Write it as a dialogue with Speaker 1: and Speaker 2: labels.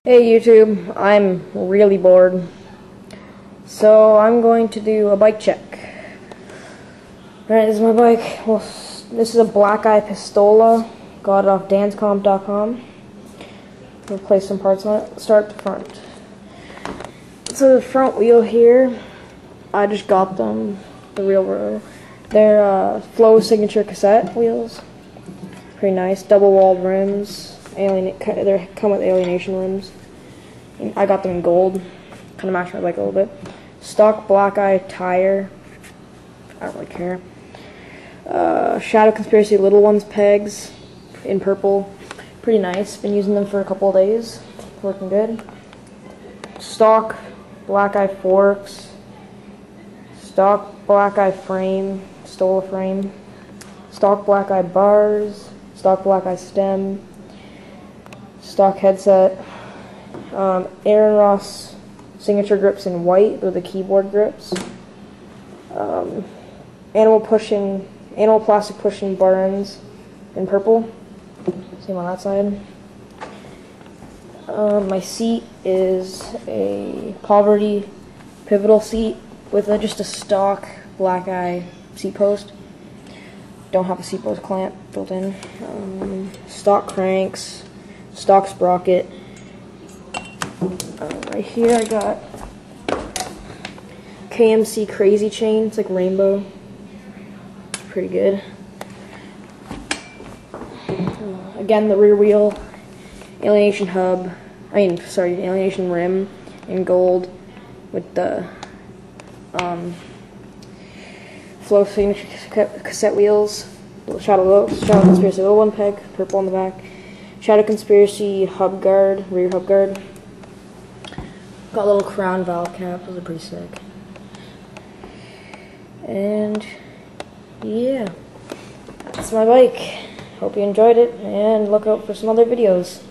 Speaker 1: Hey YouTube, I'm really bored, so I'm going to do a bike check. Alright, this is my bike. Well, this is a black eye pistola. Got it off danscomp.com. Replace some parts on it. Start at the front. So the front wheel here, I just got them, the real row. They're Flow signature cassette wheels. Pretty nice. Double walled rims. They come with alienation rims. I got them in gold. Kind of match my bike a little bit. Stock black eye tire. I don't really care. Shadow Conspiracy Little Ones pegs in purple. Pretty nice. Been using them for a couple of days. Working good. Stock black eye forks. Stock black eye frame. Stole a frame. Stock black eye bars. Stock black eye stem. Stock headset. Aaron Ross signature grips in white. They're the keyboard grips. Animal plastic pushing bar ends in purple. Same on that side. My seat is a poverty pivital seat with just a stock black eye seat post. Don't have a seat post clamp built in. Stock cranks. Stock sprocket. Right here I got KMC crazy chain. It's like rainbow. It's pretty good. Again, the rear wheel alienation hub. Alienation rim in gold with the Flow signature cassette wheels. Shadow Conspiracy Little One peg, purple on the back. Shadow Conspiracy hub guard, rear hub guard. Got a little crown valve cap, those are pretty sick. And yeah, that's my bike. Hope you enjoyed it, and look out for some other videos.